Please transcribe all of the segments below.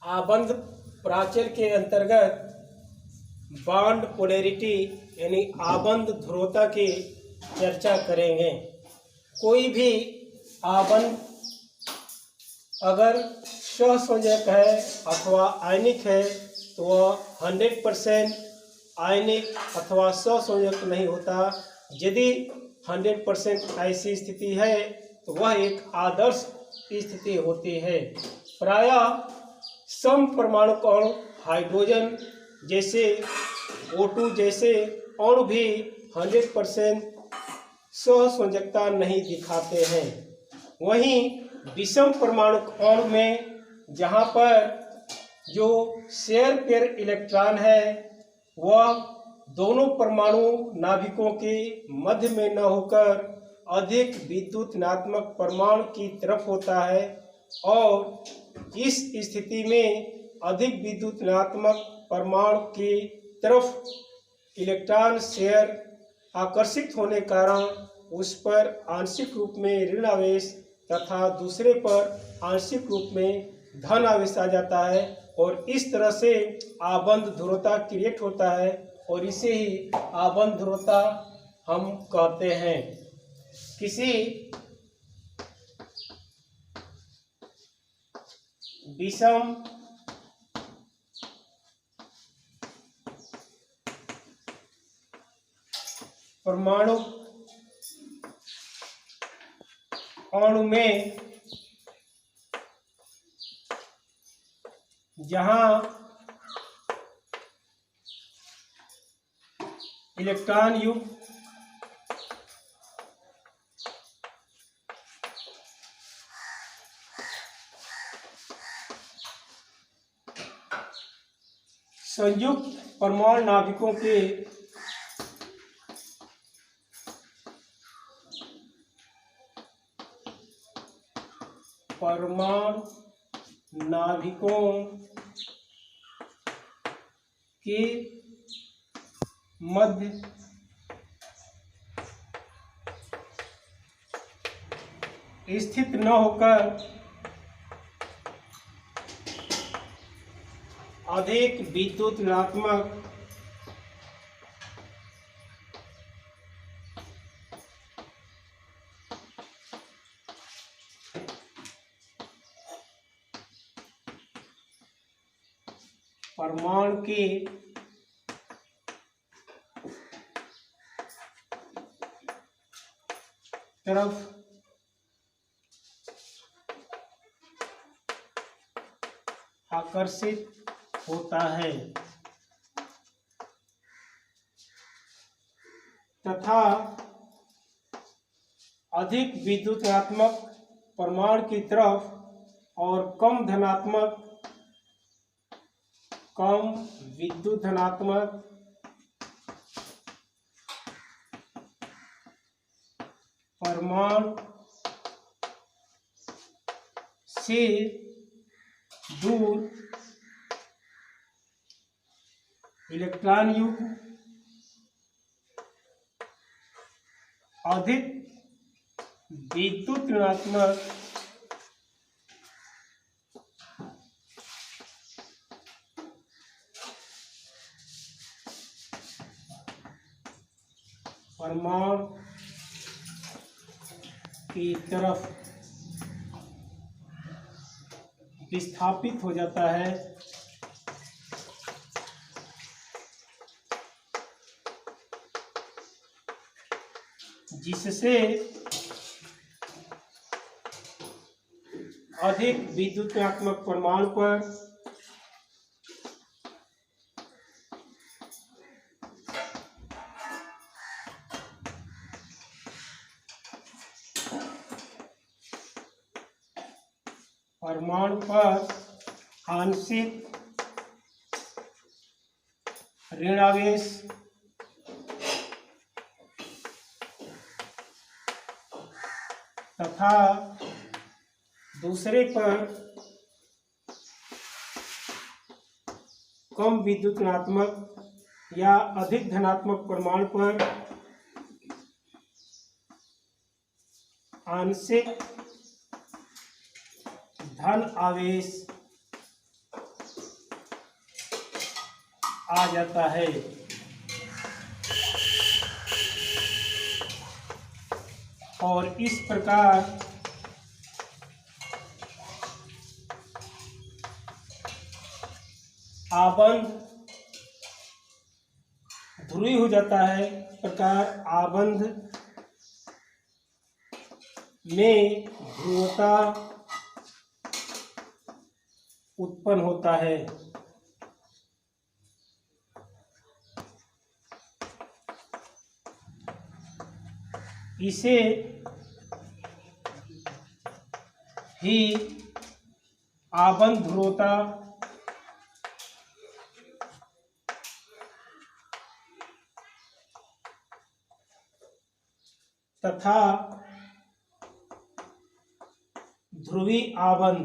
आबंध प्राचल के अंतर्गत बॉन्ड पोलैरिटी यानी आबंध ध्रुवता की चर्चा करेंगे। कोई भी आबंध अगर सहसंयोजक है अथवा आयनिक है तो वह 100% आयनिक अथवा सहसंयोजक नहीं होता। यदि 100% ऐसी स्थिति है तो वह एक आदर्श स्थिति होती है। प्रायः सम परमाणु अणु हाइड्रोजन जैसे O2 जैसे अणु भी 100% सहसंयोजकता नहीं दिखाते हैं। वहीं विषम परमाणु अणु में जहाँ पर जो शेयर पेयर इलेक्ट्रॉन है वह दोनों परमाणु नाभिकों के मध्य में न होकर अधिक विद्युत ऋणात्मक परमाणु की तरफ होता है और इस स्थिति में अधिक विद्युत ऋणात्मक परमाणु की तरफ इलेक्ट्रॉन शेयर आकर्षित होने के कारण उस पर आंशिक रूप में ऋण आवेश तथा दूसरे पर आंशिक रूप में धन आवेश आ जाता है और इस तरह से आबंध ध्रुवता क्रिएट होता है और इसे ही आबंध ध्रुवता हम कहते हैं। किसी विषम परमाणु अणु में जहां इलेक्ट्रॉन युक्त संयुक्त परमाणु नाभिकों के के मध्य स्थित न होकर अधिक विद्युत ऋणात्मक परमाणु की तरफ आकर्षित होता है तथा अधिक विद्युत ऋणात्मक परमाणु की तरफ और कम विद्युत धनात्मक परमाणु से दूर इलेक्ट्रॉन युक्त अधिक विद्युत ऋणात्मक परमाणु की तरफ विस्थापित हो जाता है जिससे अधिक विद्युत ऋणात्मक परमाणु पर आंशिक ऋण आवेश तथा दूसरे पर कम विद्युत ऋणात्मक या अधिक धनात्मक परमाणु पर आंशिक धन आवेश आ जाता है। और इस प्रकार आबंध ध्रुवीय हो जाता है। इस प्रकार आबंध में ध्रुवता उत्पन्न होता है। इसे ही आबंध ध्रुवता तथा ध्रुवीय आबंध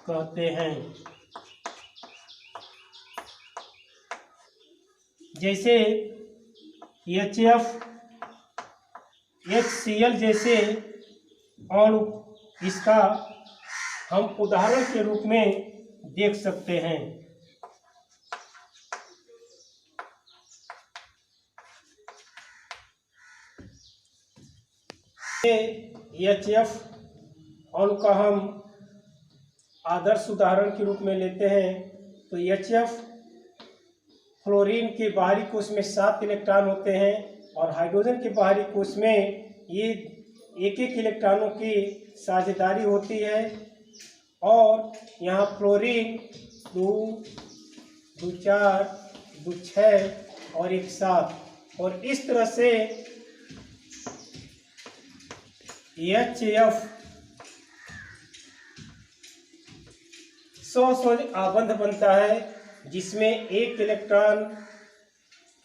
कहते हैं। जैसे HF, HCl जैसे अणु, इसका हम उदाहरण के रूप में देख सकते हैं। HF अणु का हम आदर्श उदाहरण के रूप में लेते हैं तो HF फ्लोरीन के बाहरी कोश में 7 इलेक्ट्रॉन होते हैं और हाइड्रोजन के बाहरी कोश में ये एक इलेक्ट्रॉनों की साझेदारी होती है। और यहाँ फ्लोरीन 2, 2, 4, 2, 6 और 1, 7 और इस तरह से HF सौसंयोजक आबंध बनता है जिसमें एक इलेक्ट्रॉन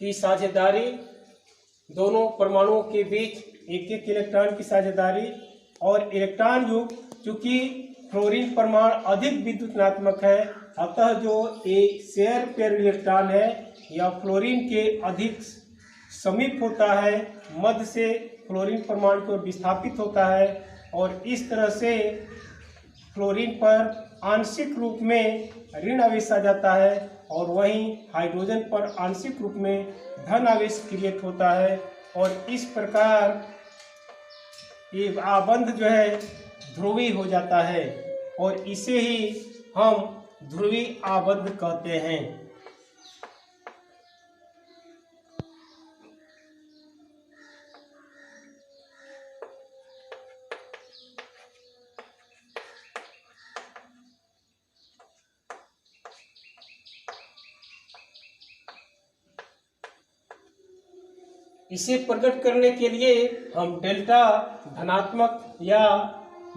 की साझेदारी, दोनों परमाणुओं के बीच एक इलेक्ट्रॉन की साझेदारी और इलेक्ट्रॉन युग्म, चूंकि फ्लोरीन परमाणु अधिक विद्युत ऋणात्मक है अतः जो एक शेयर पेयर इलेक्ट्रॉन है यह फ्लोरीन के अधिक समीप होता है, मध्य से फ्लोरीन परमाणु को विस्थापित होता है और इस तरह से फ्लोरीन पर आंशिक रूप में ऋण आवेश आ जाता है और वहीं हाइड्रोजन पर आंशिक रूप में धन आवेश क्रिएट होता है और इस प्रकार ये आबंध जो है ध्रुवीय हो जाता है और इसे ही हम ध्रुवीय आबंध कहते हैं। इसे प्रकट करने के लिए हम डेल्टा धनात्मक या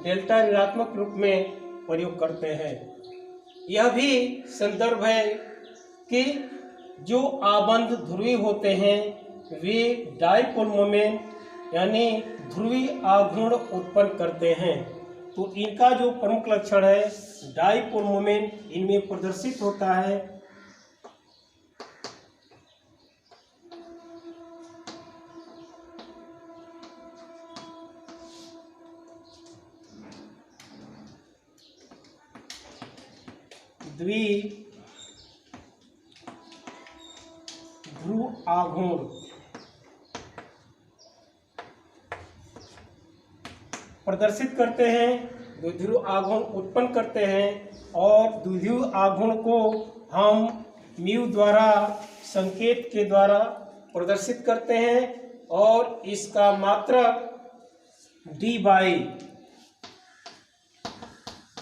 डेल्टा ऋणात्मक रूप में प्रयोग करते हैं। यह भी संदर्भ है कि जो आबंध ध्रुवीय होते हैं वे डाइपोल मोमेंट यानी ध्रुवीय आघूर्ण उत्पन्न करते हैं। तो इनका जो प्रमुख लक्षण है डाइपोल मोमेंट इनमें प्रदर्शित होता है। द्विध्रुव आघूर्ण प्रदर्शित करते हैं, द्विध्रुव आघूर्ण उत्पन्न करते हैं और द्विध्रुव आघूर्ण को हम म्यू द्वारा संकेत के द्वारा प्रदर्शित करते हैं और इसका मात्रक D by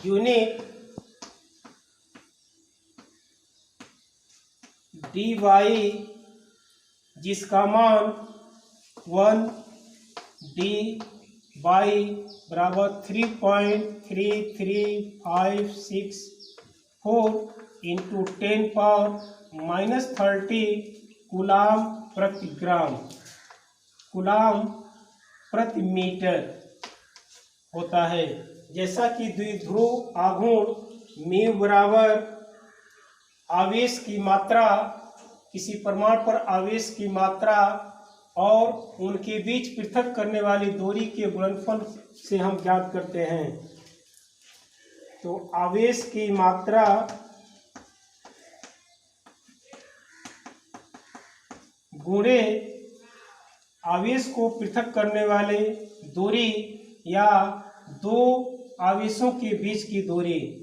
unit D Y जिसका मान 1 डी बाई बराबर 3.33564 इंटू 10⁻³ कूलाम प्रति ग्राम, कूलाम प्रति मीटर होता है। जैसा कि द्विध्रुव आघूर्ण म्यू बराबर आवेश की मात्रा, किसी परमाणु पर आवेश की मात्रा और उनके बीच पृथक करने वाली दूरी के गुणनफल से हम ज्ञात करते हैं। तो आवेश की मात्रा गुणे आवेश को पृथक करने वाले दूरी या दो आवेशों के बीच की दूरी।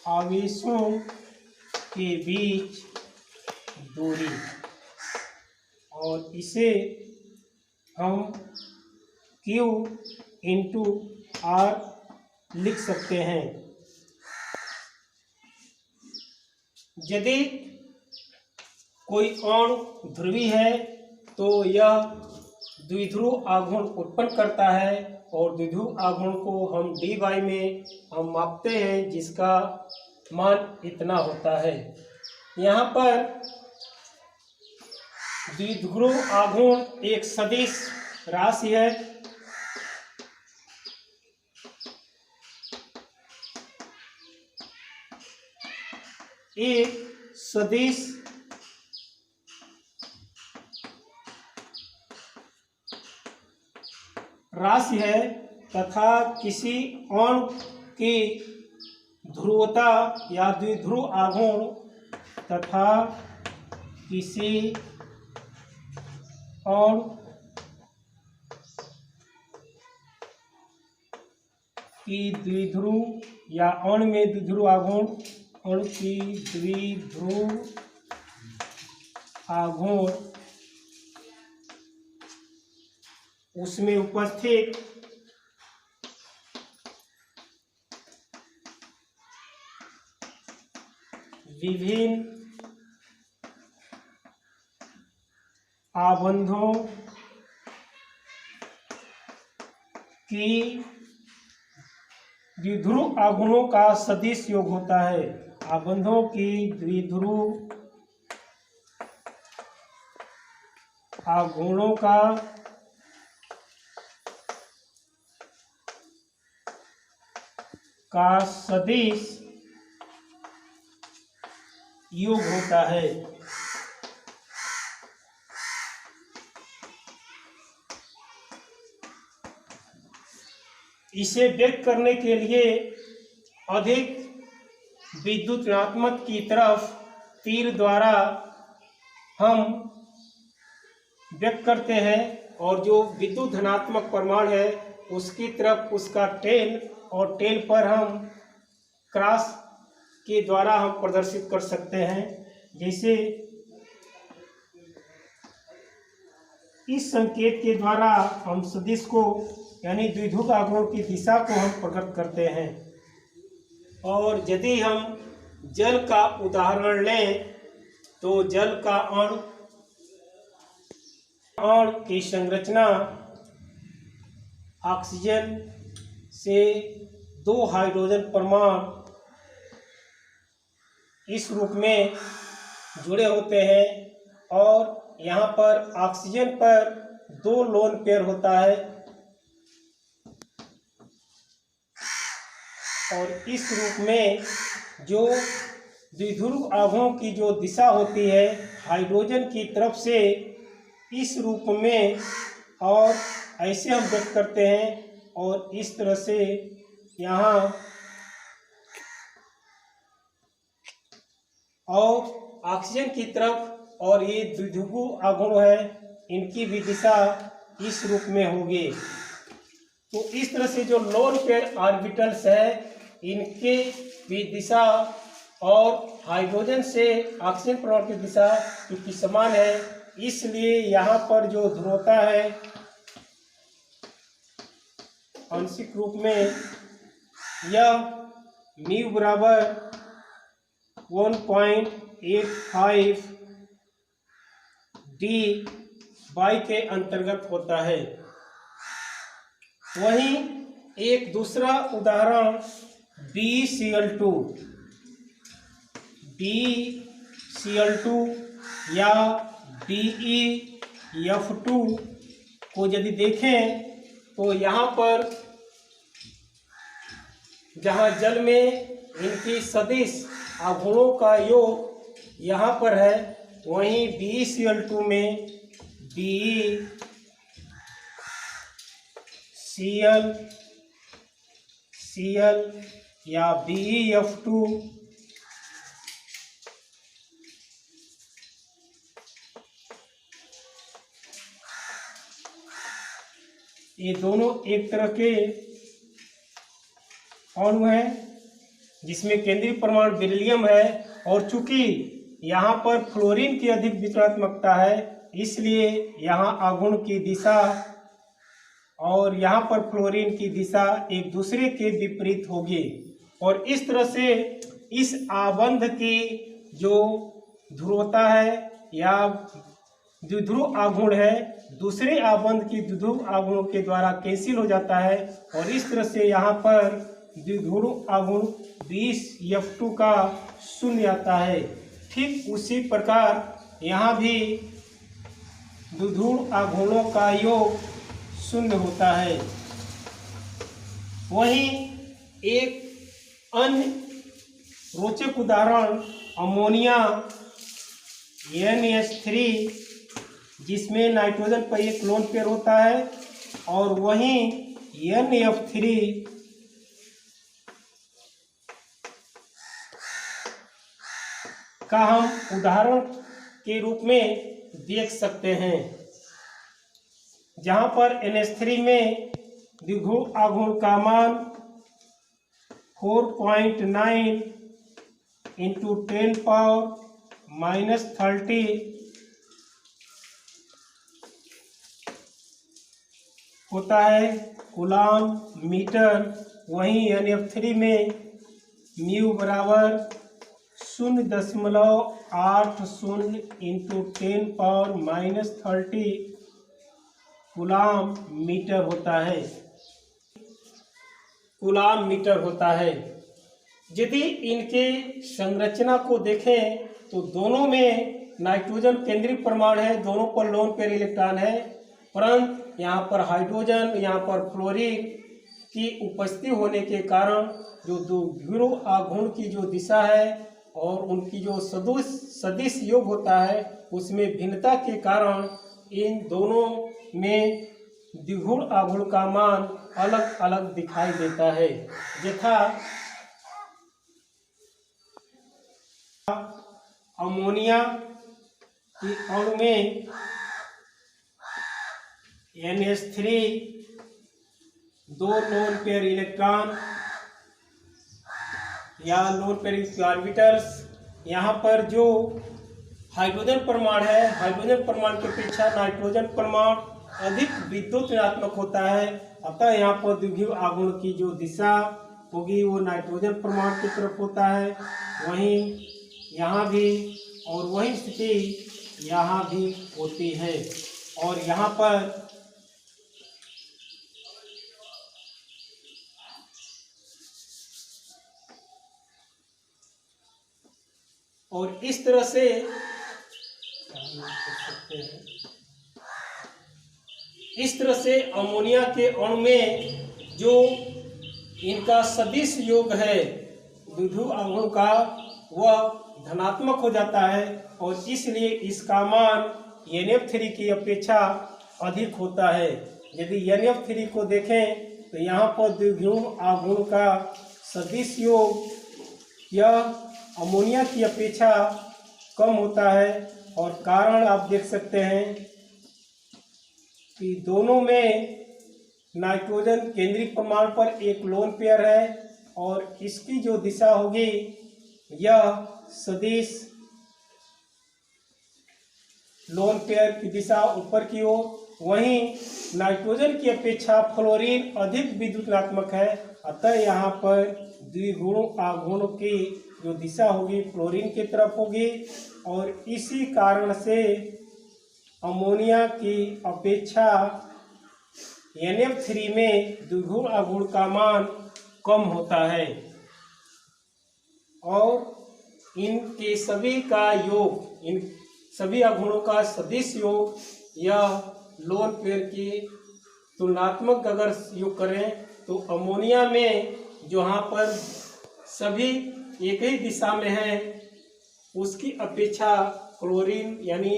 आवेशों के बीच दूरी, और इसे हम Q इंटू R लिख सकते हैं। यदि कोई अणु ध्रुवीय है तो यह द्विध्रुव आघूर्ण उत्पन्न करता है, और द्विध्रुव आघूर्ण को हम dy में हम मापते हैं, जिसका मान इतना होता है। यहाँ पर द्विध्रुव आघूर्ण एक सदिश राशि है। एक सदिश राशि है तथा किसी अणु की ध्रुवता या द्विध्रुव आघूर्ण तथा किसी अणु की द्विध्रुव या अणु में द्विध्रुव आघूर्ण, अणु की द्विध्रुव आघूर्ण उसमें उपस्थित विभिन्न आबंधों की द्विध्रुव आघूर्णों का सदिश योग होता है। आबंधों की द्विध्रुव आघूर्णों का सदिश योग होता है। इसे व्यक्त करने के लिए अधिक विद्युत ऋणात्मक की तरफ तीर द्वारा हम व्यक्त करते हैं, और जो विद्युत धनात्मक परमाणु है उसकी तरफ उसका टेल, और टेल पर हम क्रॉस के द्वारा हम प्रदर्शित कर सकते हैं। जैसे इस संकेत के द्वारा हम सदिश को यानी द्विध्रुव आघूर्ण की दिशा को हम प्रकट करते हैं। और यदि हम जल का उदाहरण लें तो जल का अणु की संरचना ऑक्सीजन से 2 हाइड्रोजन परमाणु इस रूप में जुड़े होते हैं, और यहाँ पर ऑक्सीजन पर 2 लोन पेयर होता है, और इस रूप में जो द्विध्रुव आघूर्ण की जो दिशा होती है हाइड्रोजन की तरफ से इस रूप में, और ऐसे हम व्यक्त करते हैं। और इस तरह से यहाँ और ऑक्सीजन की तरफ, और ये द्विध्रुव आघूर्ण है, इनकी भी दिशा इस रूप में होगी। तो इस तरह से जो लोन पेयर ऑर्बिटल्स है इनके भी दिशा और हाइड्रोजन से ऑक्सीजन परमाणु की दिशा क्योंकि समान है, इसलिए यहाँ पर जो ध्रुवता है आंशिक रूप में यह म्यू बराबर 1.85 डी बाई के अंतर्गत होता है। वहीं एक दूसरा उदाहरण BeCl2 या BeF2 को यदि देखें तो यहाँ पर जहाँ जल में इनकी सदिश आघूर्णों का योग यहाँ पर है, वहीं BeCl2 में BeCl या BeF2 ये दोनों एक तरह के अणु हैं जिसमें केंद्रीय परमाणु बेरिलियम है, और चूंकि यहाँ पर फ्लोरीन की अधिक वितरणात्मकता है इसलिए यहाँ आघूर्ण की दिशा और यहाँ पर फ्लोरीन की दिशा एक दूसरे के विपरीत होगी, और इस तरह से इस आबंध की जो ध्रुवता है या द्विध्रुव आघूर्ण है दूसरे आबंध की द्विध्रुव आघूर्णों के द्वारा कैंसिल हो जाता है, और इस तरह से यहाँ पर द्विध्रुव आघूर्ण 20F2 का शून्य आता है। ठीक उसी प्रकार यहाँ भी द्विध्रुव आघूर्णों का योग शून्य होता है। वहीं एक अन्य रोचक उदाहरण अमोनिया NH3 जिसमें नाइट्रोजन पर एक लोन पेयर होता है, और वहीं NF3 का हम उदाहरण के रूप में देख सकते हैं, जहां पर NH3 में द्विध्रुव आघूर्ण का मान 4.9 × 10⁻³ होता है कूलाम मीटर। वहीं NF3 में म्यू बराबर 0.80 × 10⁻³ कूलाम मीटर होता है, कूलाम मीटर होता है। यदि इनके संरचना को देखें तो दोनों में नाइट्रोजन केंद्रीय परमाणु है, दोनों पर लोन पेयर इलेक्ट्रॉन है, परंतु यहाँ पर हाइड्रोजन यहाँ पर फ्लोरीन की उपस्थिति होने के कारण जो द्विध्रुव आघूर्ण की जो दिशा है और उनकी जो सदिश योग होता है उसमें भिन्नता के कारण इन दोनों में द्विध्रुव आघूर्ण का मान अलग अलग दिखाई देता है। यथा अमोनिया के अणु में NH3 दो लोन पेयर इलेक्ट्रॉन या लोन पेयर ऑर्बिटल्स, यहाँ पर जो हाइड्रोजन परमाणु है हाइड्रोजन परमाणु की अपेक्षा नाइट्रोजन परमाणु अधिक विद्युत ऋणात्मक होता है, अतः यहाँ पर द्विध्रुव आघूर्ण की जो दिशा होगी वो नाइट्रोजन परमाणु की तरफ होता है। वहीं यहाँ भी और वही स्थिति यहाँ भी होती है, और यहाँ पर और इस तरह से अमोनिया के अणु में जो इनका सदिश योग है द्विध्रुव आघूर्ण का वह धनात्मक हो जाता है, और इसलिए इसका मान NF3 की अपेक्षा अधिक होता है। यदि NF3 को देखें तो यहाँ पर द्विध्रुव आघूर्ण का सदिश योग यह अमोनिया की अपेक्षा कम होता है, और कारण आप देख सकते हैं कि दोनों में नाइट्रोजन केंद्रीय परमाणु पर एक लोन पेयर है, और इसकी जो दिशा होगी यह सदिश लोन पेयर की दिशा ऊपर की ओर, वहीं नाइट्रोजन की अपेक्षा फ्लोरीन अधिक विद्युत ऋणात्मक है, अतः यहाँ पर द्विध्रुव आघूर्ण की जो दिशा होगी फ्लोरीन की तरफ होगी, और इसी कारण से अमोनिया की अपेक्षा NF3 में द्विध्रुव आघूर्ण का मान कम होता है, और इनके सभी का योग इन सभी आघूर्णों का सदिश योग यह लोन पेयर की तुलनात्मक अगर योग करें तो अमोनिया में जहाँ पर सभी एक ही दिशा में है उसकी अपेक्षा क्लोरीन यानी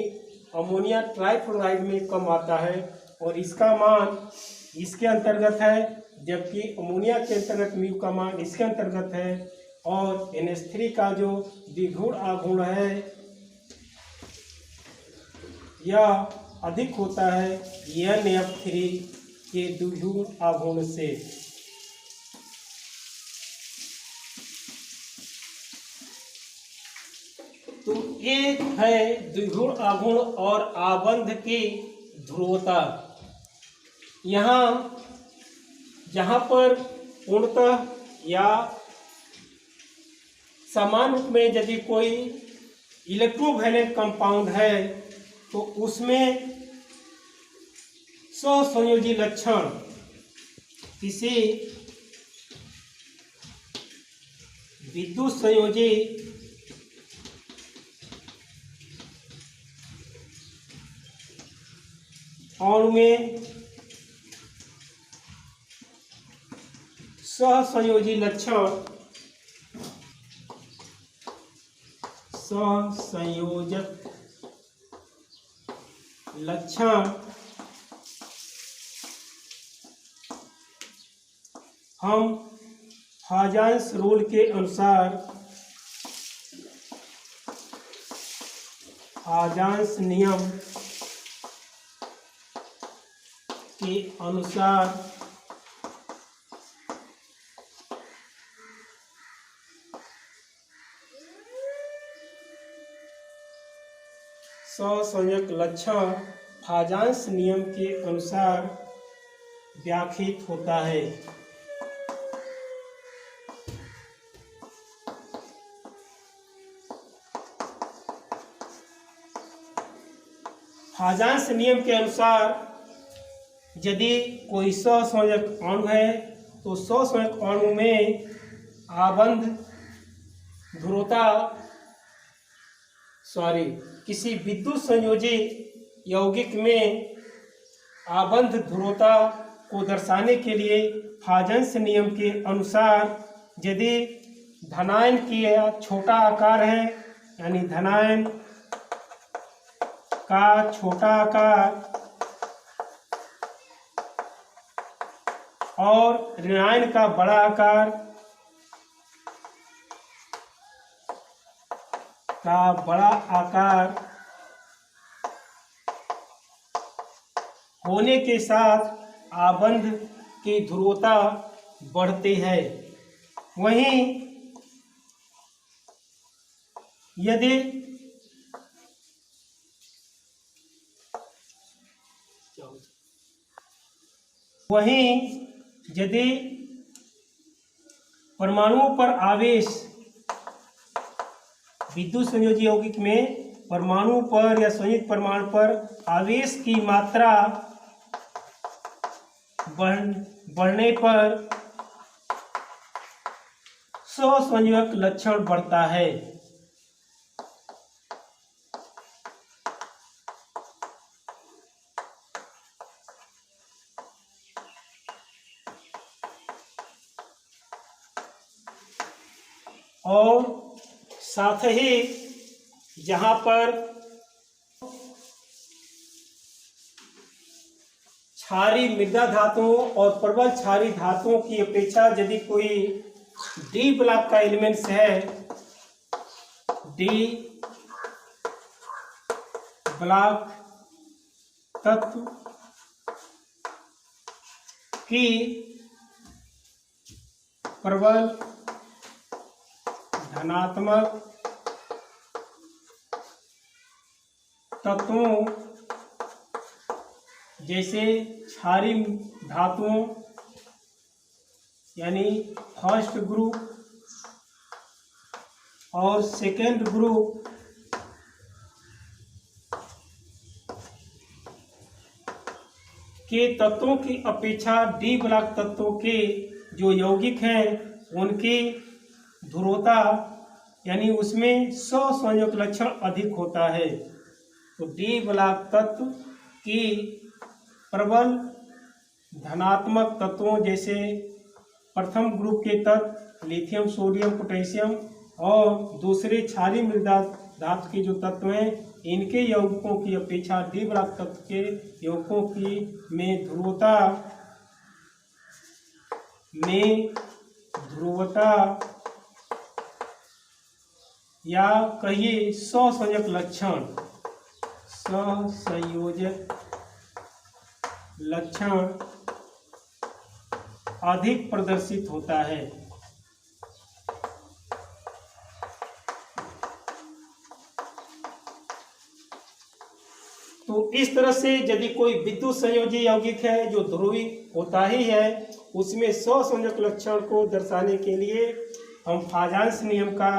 अमोनिया ट्राइफ्लोराइड में कम आता है और इसका मान इसके अंतर्गत है, जबकि अमोनिया के अंतर्गत म्यू का मान इसके अंतर्गत है और NH3 का जो द्विगुण आघूर्ण है यह अधिक होता है NF3 के द्विगुण आघूर्ण से। तो एक है द्विगुण आघूर्ण और आबंध की ध्रुवता। यहाँ जहाँ पर पूर्णतः या समान रूप में यदि कोई इलेक्ट्रोवैलेंट कंपाउंड है तो उसमें सहसंयोजी लक्षण किसी विद्युत संयोजी अणु में सहसंयोजी लक्षण सहसंयोजक लक्षण हम हाजांस रूल के अनुसार हाजांस नियम के अनुसार सहसंयोजक लक्षण हाजांस नियम के अनुसार व्याख्यात होता है। हाजांस नियम के अनुसार यदि कोई सहसंयोजक अणु है तो सहसंयोजक अणु में आबंध ध्रुवता किसी विद्युत संयोजी यौगिक में आबंध ध्रुवता को दर्शाने के लिए हाजांस नियम के अनुसार यदि धनायन की छोटा आकार है यानी धनायन का छोटा आकार और ऋणायन का बड़ा आकार होने के साथ आबंध की ध्रुवता बढ़ती है। वहीं यदि परमाणुओं पर आवेश विद्युत संयोजी यौगिक में परमाणु पर या संयुक्त परमाणु पर आवेश की मात्रा बढ़ने पर सहसंयोजक लक्षण बढ़ता है। और साथ ही जहाँ पर क्षारीय मृदा धातुओं और प्रबल क्षारीय धातुओं की अपेक्षा यदि कोई डी ब्लॉक का एलिमेंट्स है, डी ब्लॉक तत्व की प्रबल धनात्मक तत्वों जैसे क्षारीय धातुओं यानी फर्स्ट ग्रुप और सेकेंड ग्रुप के तत्वों की अपेक्षा डी ब्लॉक तत्वों के जो यौगिक हैं उनकी ध्रुवता यानी उसमें सहसंयोजक लक्षण अधिक होता है। तो डी ब्लॉक तत्व की प्रबल धनात्मक तत्वों जैसे प्रथम ग्रुप के तत्व लिथियम, सोडियम, पोटेशियम और दूसरे क्षारीय मृदा धातु के जो तत्व हैं इनके यौगिकों की अपेक्षा डी ब्लॉक तत्व के यौगिकों की में ध्रुवता या कहिए सहसंयोजक लक्षण अधिक प्रदर्शित होता है। तो इस तरह से यदि कोई विद्युत संयोजी यौगिक है जो ध्रुवी होता ही है, उसमें सहसंयोजक लक्षण को दर्शाने के लिए हम फाजांस नियम का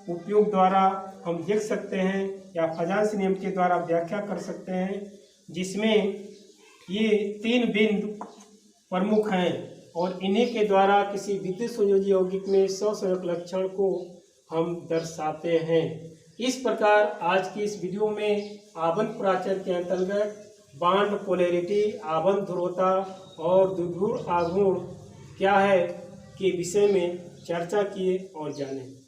उपयोग द्वारा हम देख सकते हैं या फाजांस नियम के द्वारा व्याख्या कर सकते हैं, जिसमें ये 3 बिंदु प्रमुख हैं और इन्हीं के द्वारा किसी विद्युत संयोजी यौगिक में सहसंयोजक लक्षण को हम दर्शाते हैं। इस प्रकार आज की इस वीडियो में आबंध प्राचर के अंतर्गत बॉन्ड पोलैरिटी, आबंध ध्रुवता और द्विध्रुव आघूर्ण क्या है के विषय में चर्चा किए और जाने।